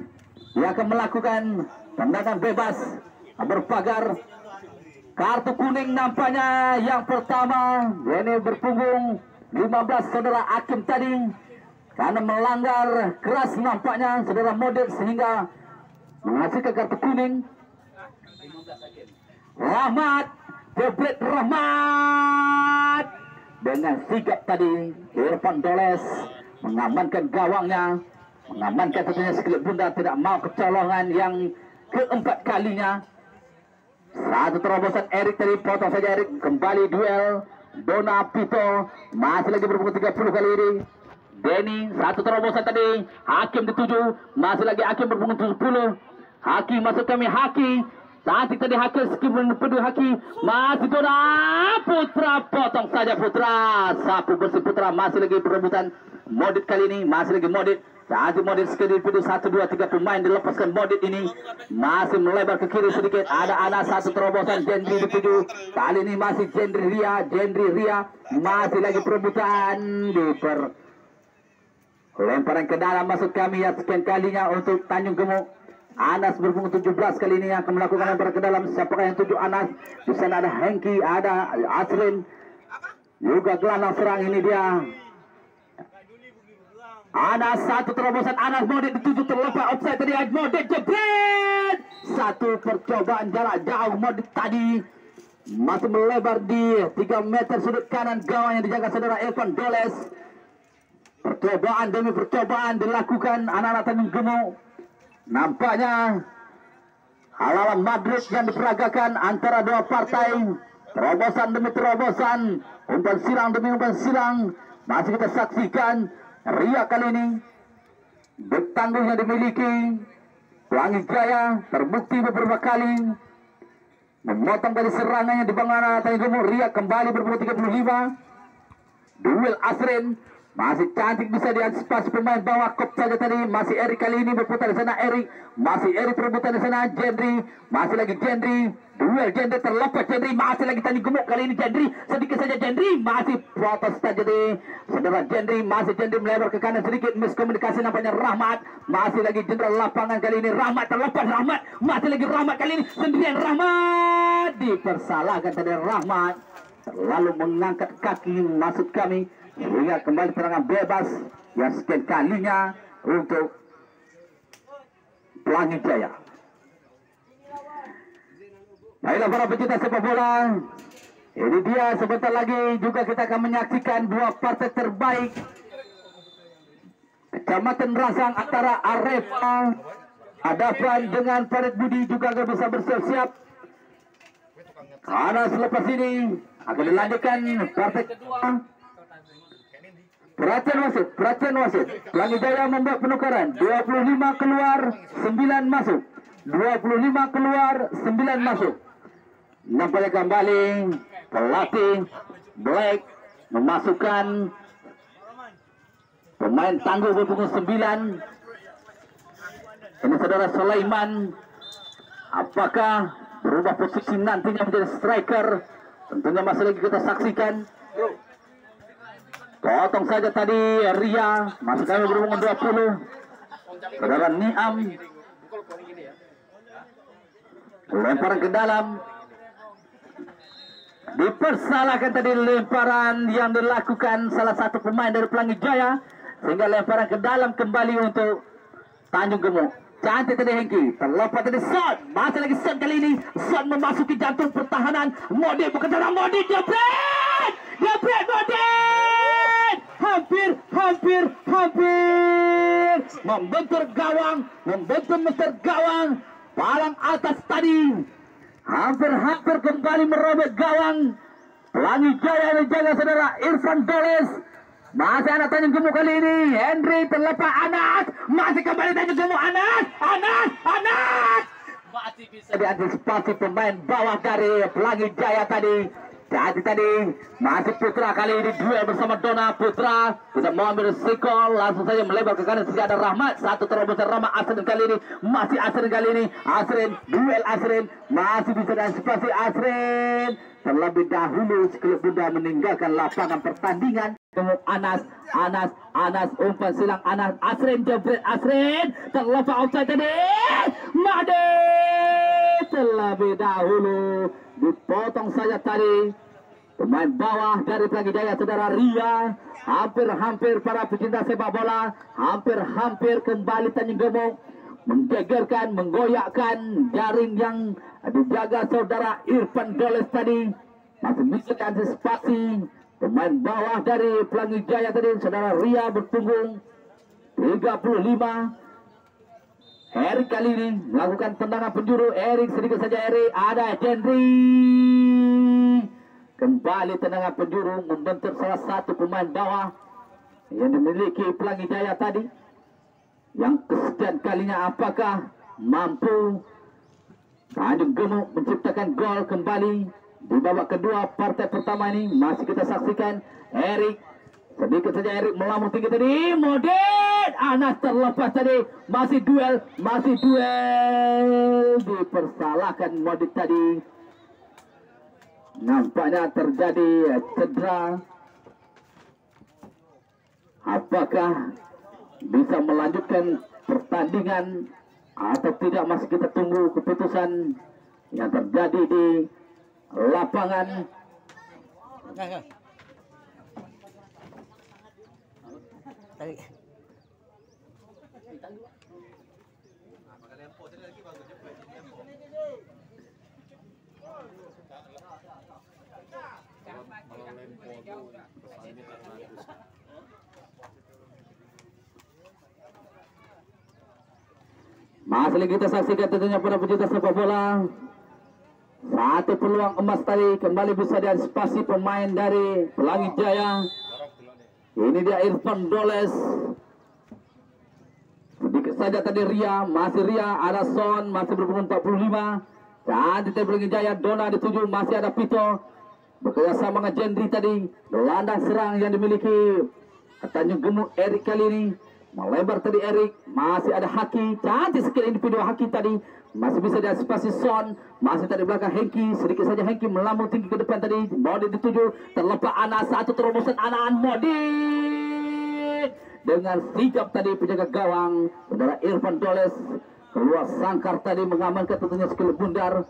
dia akan melakukan tendangan bebas berpagar. Kartu kuning nampaknya yang pertama. Ini berpunggung 15 saudara hakim tadi karena melanggar keras nampaknya saudara Modit sehingga menghasilkan kartu kuning. Rahmat, Jebret Rahmat dengan sigap tadi. Irfan Doles mengamankan gawangnya, mengamankan tentunya sekelip bunda, tidak mau kecolongan yang keempat kalinya. Satu terobosan Erik tadi, potong saja Erik. Kembali duel Dona Pito, masih lagi berpukul 30 kali ini. Denny, satu terobosan tadi, hakim dituju, masih lagi hakim berpukul 70. Haki masuk kami, Haki cantik tadi, Haki skip penuh Haki, masih Dona Putra, potong saja Putra, sapu bersih Putra, masih lagi perebutan Modit kali ini, masih lagi Modit. Cantik Modit sekali dipilih 1, 2, 3 pemain dilepaskan Modit ini. Masih melebar ke kiri sedikit. Ada anak satu terobosan Jendri dituju. Kali ini masih Jendri Ria. Masih lagi perebutan. Lemparan ke dalam masuk kami ya sekian kalinya untuk Tanjung Gemuk. Anas berpunggung 17 kali ini akan melakukan lemparan ke dalam. Siapakah yang tuju Anas? Di sana ada Hengki, ada Asrin. Juga gelandang serang ini dia. Anas satu terobosan Anas, Modit dituju terlepas offside tadi, Modit jebret. Satu percobaan jarak jauh Modit tadi masih melebar di 3 meter sudut kanan gawang yang dijaga saudara Irfan Doles. Percobaan demi percobaan dilakukan anak-anak Tanjung Gemuk. Nampaknya hal-hal Madrid yang diperagakan antara dua partai. Terobosan demi terobosan, umpan silang demi umpan silang masih kita saksikan. Ria kali ini bertangguh yang dimiliki Pelangi Jaya, terbukti beberapa kali memotong dari serangannya di bangana Tanjung Gemuk. Ria kembali berpukul 35. Duel Asrin masih cantik, bisa diantisipasi pemain bawah kop saja tadi. Masih Erik kali ini berputar di sana, Erik masih Erik perebutan di sana, Jendri masih lagi Jendri. Duel Jendri terlepas, Jendri masih lagi Tanjung Gemuk kali ini, Jendri sedikit saja, Jendri masih protes saja di saudara Jendri, masih Jendri melebar ke kanan sedikit, miskomunikasi nampaknya. Rahmat masih lagi jenderal lapangan kali ini, Rahmat terlepas, Rahmat masih lagi Rahmat kali ini sendirian, Rahmat dipersalahkan tadi. Rahmat terlalu mengangkat kaki maksud kami sehingga kembali serangan bebas yang sekian kalinya untuk Pelangi Jaya. Baiklah para pecinta sepak bola, ini dia sebentar lagi juga kita akan menyaksikan dua partai terbaik Kecamatan Rasang antara Arefa hadapan dengan Farid Budi juga akan bisa bersiap-siap karena selepas ini akan dilanjutkan partai kedua. Perhatian wasit. Pelangi Jaya membuat penukaran, 25 keluar, 9 masuk. 25 keluar, 9 masuk. Nampaknya kembali pelatih Black memasukkan pemain tangguh berpunggung 9. Ini saudara Sulaiman. Apakah berubah posisi nantinya menjadi striker? Tentunya masih lagi kita saksikan. Potong saja tadi Ria, masih kami berpunggung 20. Saudara Niam lemparan ke dalam, dipersalahkan tadi lemparan yang dilakukan salah satu pemain dari Pelangi Jaya, sehingga lemparan ke dalam kembali untuk Tanjung Gemuk. Cantik tadi Hengki, terlepas tadi shot, masih lagi shot kali ini, shot memasuki jantung pertahanan. Modit bukan saudara, Modit jebret Modit, hampir membentur gawang, palang atas tadi, hampir kembali merobek gawang. Pelangi Jaya dijaga saudara Irfan Doles. Masih anak Tanjung Gemuk kali ini, Henry terlepas, Anas masih kembali Tanjung Gemuk, Anas masih bisa diantisipasi pemain bawah dari Pelangi Jaya tadi. Jadi tadi masih Putra kali ini duel bersama Dona. Putra tidak mau ambil risiko, langsung saja melebar ke kanan. Tidak ada Rahmat, satu terobosan Rahmat. Asrin kali ini masih Asrin kali ini, duel Asrin masih bisa diantisipasi. Asrin terlebih dahulu sekelip bunda meninggalkan lapangan pertandingan. Anas umpan silang Anas, Asrin jebret, Asrin terlepas offside tadi. Made terlebih dahulu dipotong saja tadi. Pemain bawah dari Pelangi Jaya, saudara Ria. Hampir-hampir para pecinta sepak bola, hampir-hampir kembali Tanjung Gemuk menggegerkan, menggoyakkan jaring yang dijaga saudara Irfan Doles tadi. Masih bisa antisipasi pemain bawah dari Pelangi Jaya tadi, saudara Ria berpunggung 35. Erik kali ini melakukan tendangan penjuru. Erik sedikit saja, Erik ada Gendry. Kembali tendangan penjuru membentur salah satu pemain bawah yang dimiliki Pelangi Jaya tadi. Yang kesekian kalinya apakah mampu Tanjung Gemuk menciptakan gol kembali di babak kedua partai pertama ini? Masih kita saksikan Erik. Sedikit saja Erik melamun tinggi tadi. Modit Anas terlepas tadi. Masih duel. Dipersalahkan Modit tadi. Nampaknya terjadi cedera. Apakah bisa melanjutkan pertandingan atau tidak, masih kita tunggu keputusan yang terjadi di lapangan. Masih lagi kita saksikan tentunya para pecinta sepak bola. Satu peluang emas tadi kembali bisa diantisipasi pemain dari Pelangi Jaya. Ini dia Irfan Doles. Sedikit saja tadi Ria, masih Ria, ada Son, masih berpunggung 45. Cantik dari Pelangi Jaya, Dona dituju, masih ada Pito. Bekerjasama dengan Gendry tadi. Gelandang serang yang dimiliki Tanjung Gemuk Erik kali ini. Melebar tadi Erik, masih ada Haki, cantik sekali individu Haki tadi, masih bisa diantisipasi Son, masih tadi belakang Hengki, sedikit saja Hengki melambung tinggi ke depan tadi, Modi dituju, terlepas Anas, satu terobosan Anaan Modi dengan sigap tadi penjaga gawang, saudara Irfan Doles keluar sangkar tadi mengamankan tentunya skill bundar,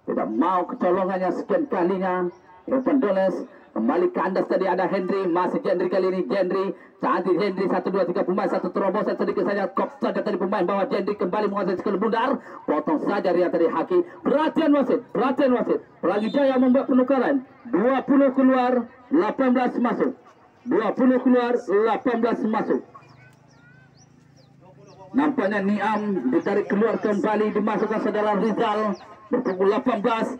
tidak mau kecolongannya sekian kalinya. Irfan Doles kembali kandas tadi, ada Hendry, masih Gendry kali ini, Gendry cantik Hendry, 1, 2, 3 pemain, satu terobosan sedikit saja kop saja tadi pemain bawah. Gendry kembali menguasai skill bundar, potong saja Ria tadi Haki. Perhatian wasit. Pelangi Jaya membuat penukaran, 20 keluar 18 masuk, 20 keluar 18 masuk. Nampaknya Niam ditarik keluar kembali, dimasukkan saudara Rizal berpukul 18.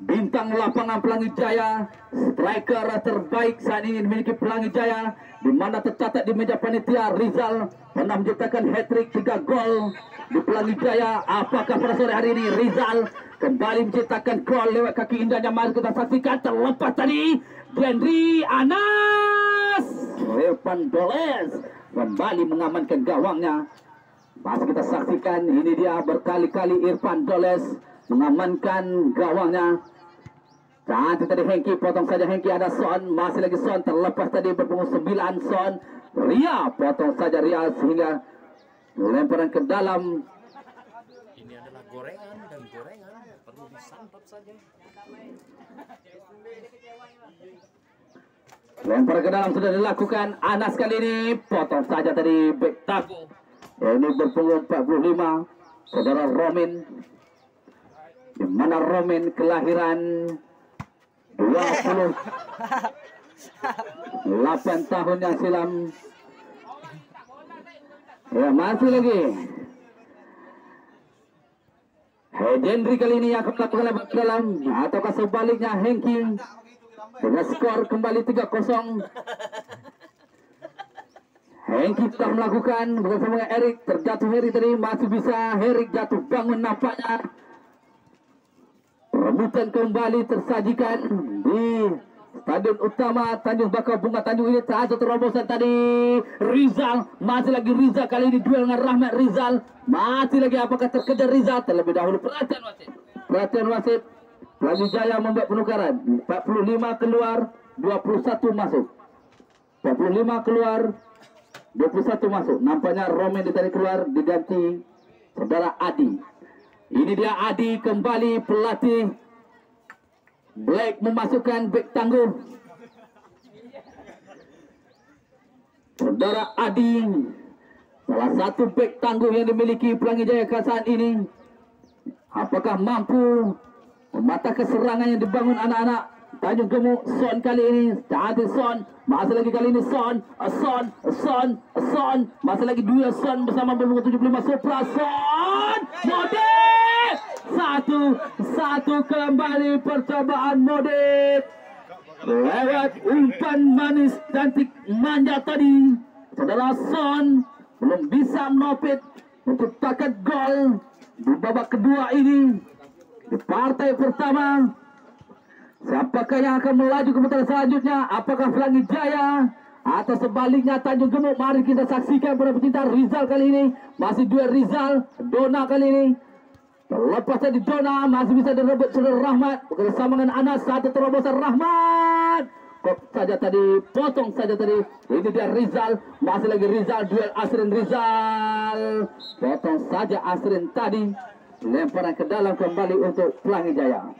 Bintang lapangan Pelangi Jaya, striker terbaik saat ini dimiliki Pelangi Jaya, di mana tercatat di meja panitia Rizal pernah menciptakan hat-trick 3 gol di Pelangi Jaya. Apakah pada sore hari ini Rizal kembali menciptakan gol lewat kaki indahnya? Mari kita saksikan. Terlepas tadi Gendry, Anas, Irfan Doles kembali mengamankan gawangnya. Masih kita saksikan, ini dia berkali-kali Irfan Doles mengamankan gawangnya. Cantik tadi Hengki, potong saja Hengki, ada Son, masih lagi Son, terlepas tadi berpunggung 9 Son. Ria, potong saja Ria sehingga lemparan ke dalam. Ini adalah gorengan, dan gorengan perlu disantap saja. Lempar ke dalam sudah dilakukan. Anas kali ini potong saja tadi bek tago. Ini berpunggung 45 saudara Romin, di mana Romin kelahiran 28 tahun yang silam. Ya, masih lagi Gendry kali ini akan melakukan lebar ke dalam, ataukah sebaliknya Hengki dengan skor kembali 3-0. Hengki telah melakukan bersama dengan Erik, terjatuh Erik tadi, masih bisa Erik jatuh bangun nampaknya. Rebutan kembali tersajikan di Stadion Utama Tanjung Bakau Bunga Tanjung ini. Satu terobosan tadi Rizal, masih lagi Rizal kali ini duel dengan Rahmat Rizal, masih lagi apakah terkejar Rizal? Terlebih dahulu perhatian wasit. Pelangi Jaya membuat penukaran, 45 keluar 21 masuk. 45 keluar, 21 masuk. Nampaknya Romain ditarik keluar, diganti saudara Adi. Ini dia Adi kembali, pelatih Black memasukkan bek tangguh. Saudara Adi, salah satu bek tangguh yang dimiliki Pelangi Jaya saat ini. Apakah mampu mematahkan serangan yang dibangun anak-anak Tanjung Gemuk? Son kali ini, cantik Son. Masih lagi kali ini Son. Masih lagi dua Son bersama berbunga 75 Supra. Son, Modit. Satu kembali percobaan Modit. Lewat umpan manis cantik manja tadi. Saudara Son belum bisa menopit untuk takat gol di babak kedua ini. Di partai pertama, siapakah yang akan melaju ke putaran selanjutnya? Apakah Pelangi Jaya atau sebaliknya Tanjung Gemuk? Mari kita saksikan para pecinta. Rizal kali ini masih duel Rizal, Dona kali ini. Terlepas dari Dona masih bisa direbut saudara Rahmat bersama dengan Anas. Satu terobosan Rahmat, kok saja tadi, potong saja tadi. Ini dia Rizal, masih lagi Rizal, duel Asrin Rizal, potong saja Asrin tadi. Lemparan ke dalam kembali untuk Pelangi Jaya.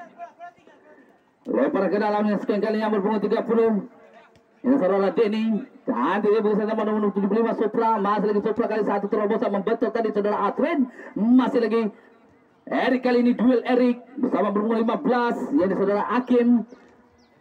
Lemparan ke dalam yang sekian kalinya berbunga 30. Ini saudara Denny, cantik dia bersama nomor 75 Supra. Masih lagi Supra kali satu terobosan membentuk tadi saudara Asrin. Masih lagi Erik kali ini, duel Erik bersama berbunga 15, yakni saudara Hakim.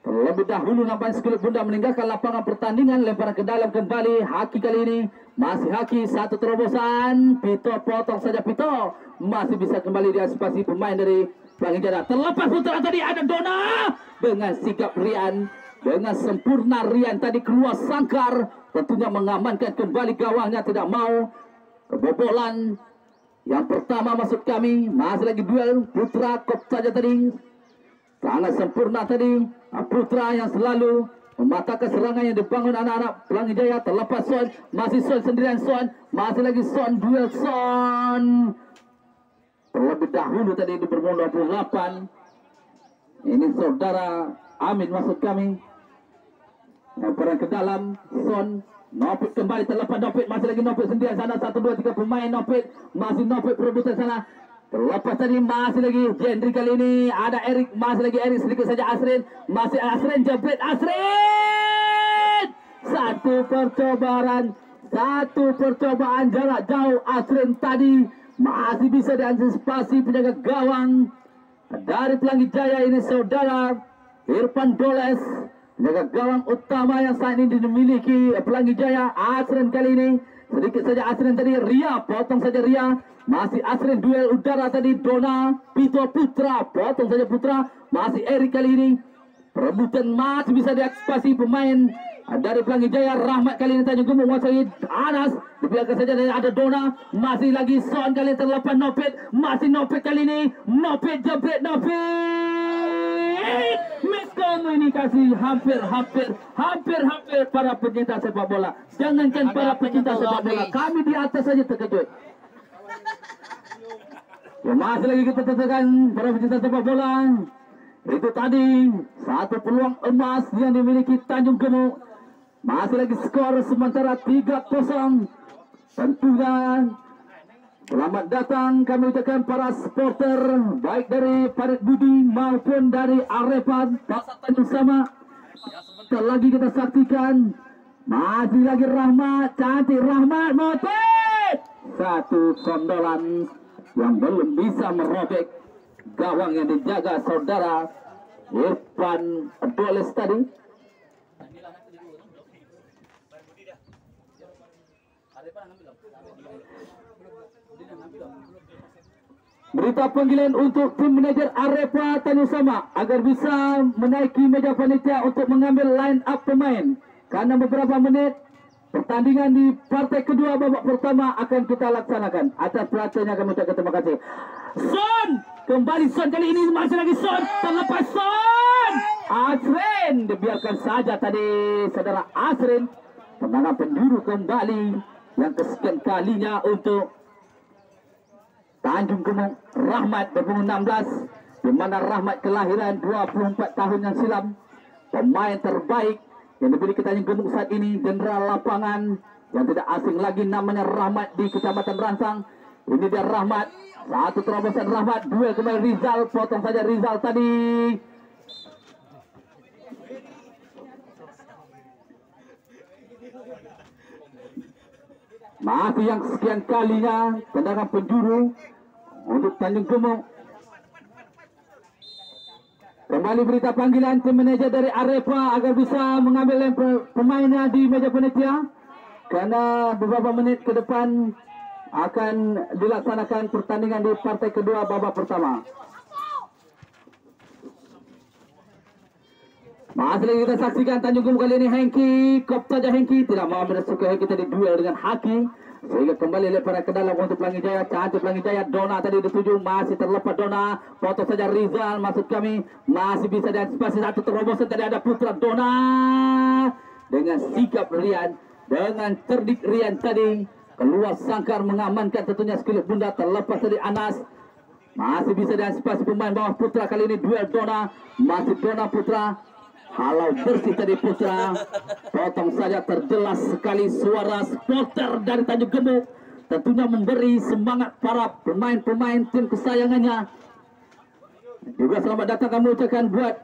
Terlebih dahulu nampaknya sekelip bunda meninggalkan lapangan pertandingan. Lemparan ke dalam kembali Haki kali ini, masih Haki, satu terobosan. Pito potong saja Pito, masih bisa kembali diantisipasi pemain dari Pelangi Jaya. Terlepas putra tadi ada Dona dengan sikap Rian, dengan sempurna Rian tadi keluar sangkar, tentunya mengamankan kembali gawangnya, tidak mau kebobolan. Yang pertama maksud kami, masih lagi duel Putra kop saja tadi, sangat sempurna tadi. Putra yang selalu mematahkan serangan yang dibangun anak-anak Pelangi Jaya. Terlepas Son, masih Son sendirian Son, masih lagi Son, duel Son. Terlebih dahulu tadi di berbunga 28. Ini saudara Amin maksud kami. Lemparan ke dalam Son, Nopit kembali, terlepas Nopit, masih lagi Nopit sendirian sana. 1, 2, 3 pemain Nopit, masih Nopit perebutan sana. Terlepas tadi masih lagi Jendri kali ini, ada Erik, masih lagi Erik, sedikit saja Asrin, masih Asrin, jebret Asrin. Satu percobaan jarak jauh Asrin tadi, masih bisa diantisipasi penjaga gawang dari Pelangi Jaya ini saudara Irfan Doles. Penjaga gawang utama yang saat ini dimiliki Pelangi Jaya. Asrin kali ini, sedikit saja Asrin tadi, Ria, potong saja Ria. Masih Asrin, duel udara tadi Dona, Pito Putra, potong saja Putra. Masih Erik kali ini, perebutan masih bisa diantisipasi pemain dari Pelangi Jaya. Rahmat kali ini Tanjung Gemuk menguasai Anas, dibiarkan saja dari ada Dona. Masih lagi Son kali ini, terlepas Nopit, masih Nopit kali ini, Nopit jebret Nopit. Miskomunikasi hampir para pecinta sepak bola. Jangankan para pecinta sepak bola, kami di atas saja terkejut. Ya, masih lagi kita tekan para pecinta sepak bola. Itu tadi satu peluang emas yang dimiliki Tanjung Gemuk. Masih lagi skor sementara 3-0. Tentunya selamat datang kami ucapkan para supporter baik dari Parit Budi maupun dari Arepan Pasar Tanjung Sama. Sebentar lagi kita saksikan masih lagi Rahmat, cantik Rahmat, Motif. Satu sondolan yang belum bisa merobek gawang yang dijaga saudara Irfan Doles tadi. Berita panggilan untuk tim manajer Arepa Tanjung Sama agar bisa menaiki meja panitia untuk mengambil line up pemain. Karena beberapa menit pertandingan di partai kedua babak pertama akan kita laksanakan. Atas perhatiannya kami ucapkan terima kasih. Son, kembali Son kali ini, masih lagi Son, terlepas Son. Asrin, dibiarkan saja tadi saudara Asrin. Tendangan penjuru kembali yang kesekian kalinya untuk Tanjung Gemuk. Rahmat berumur 16, di mana Rahmat kelahiran 24 tahun yang silam, pemain terbaik yang diberi ke Tanjung Gemuk saat ini, jenderal lapangan yang tidak asing lagi namanya Rahmat di Kecamatan Rangsang. Ini dia Rahmat, satu terobosan Rahmat, duel kembali Rizal, potong saja Rizal tadi. Masih yang sekian kalinya tendangan penjuru untuk Tanjung Gemuk. Kembali berita panggilan tim manajer dari Arepa agar bisa mengambil pemainnya di meja panitia, karena beberapa menit ke depan akan dilaksanakan pertandingan di partai kedua babak pertama. Masih lagi kita saksikan Tanjung Gemuk kali ini. Hengki, kop saja Hengki, tidak mau bersuka Hengki tadi duel dengan Haki, sehingga kembali lemparan ke dalam untuk Pelangi Jaya. Cantik Pelangi Jaya, Dona tadi dituju, masih terlepas Dona, potong saja Rizal, maksud kami masih bisa diantisipasi satu terobosan. Tadi ada Putra Dona dengan sigap Rian, dengan cerdik Rian tadi keluar sangkar mengamankan tentunya skill bunda, terlepas dari Anas. Masih bisa diantisipasi pemain bawah Putra kali ini, duel Dona, masih Dona Putra. Halau bersih tadi Putra, potong saja, terjelas sekali suara supporter dari Tanjung Gemuk, tentunya memberi semangat para pemain-pemain tim kesayangannya. Juga selamat datang kami ucapkan buat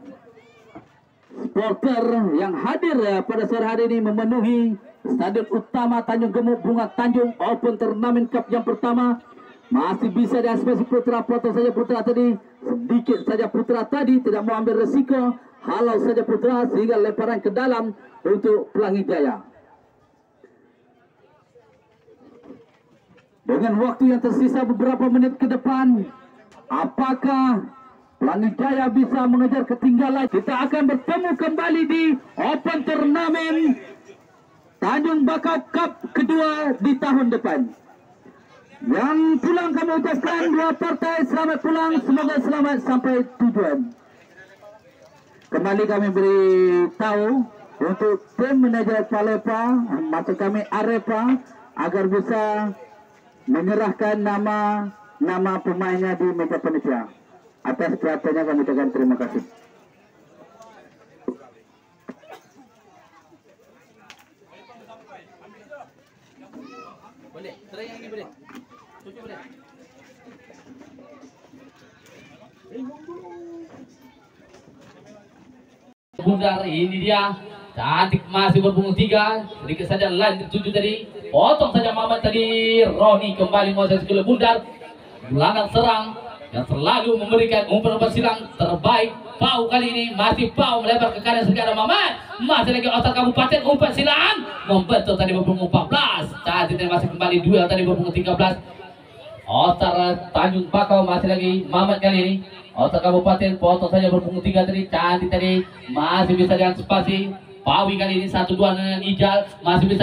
supporter yang hadir pada sore hari ini memenuhi Stadion Utama Tanjung Gemuk Bunga Tanjung Open Turnamen Cup yang pertama. Masih bisa diantisipasi Putra, potong saja Putra tadi, sedikit saja Putra tadi tidak mau ambil resiko, halau saja Putra sehingga lemparan ke dalam untuk Pelangi Jaya. Dengan waktu yang tersisa beberapa menit ke depan, apakah Pelangi Jaya bisa mengejar ketinggalan? Kita akan bertemu kembali di Open Turnamen Tanjung Bakau Cup kedua di tahun depan. Yang pulang kami ucapkan dua partai selamat pulang, semoga selamat sampai tujuan. Kembali kami beritahu untuk tim manajer Palepa, maksud kami Arepa, agar bisa menyerahkan nama pemainnya di meja panitia. Atas perhatiannya kami ucapkan terima kasih. Boleh, try yang ini boleh. Tujuh boleh. Bundar, ini dia cantik, masih berbungu 3, sedikit saja lanjut 7 tadi, potong saja Mamat tadi. Roni kembali menguasai skill Bundar, gelandang serang yang selalu memberikan umpan-umpan silang terbaik. Pau kali ini masih Pau melebar ke kanan sekarang Mamat, masih lagi Otak Kabupaten umpan silang membentuk tadi berbungu 14. Cantik tadi masih kembali duel tadi berbungu 13. Otak Tanjung Bakau masih lagi Mamat kali ini. Otak Kabupaten potong saja berbungu 3 tadi, cantik tadi masih bisa diantisipasi. Pawi kali ini 1-2 dengan Ijal masih bisa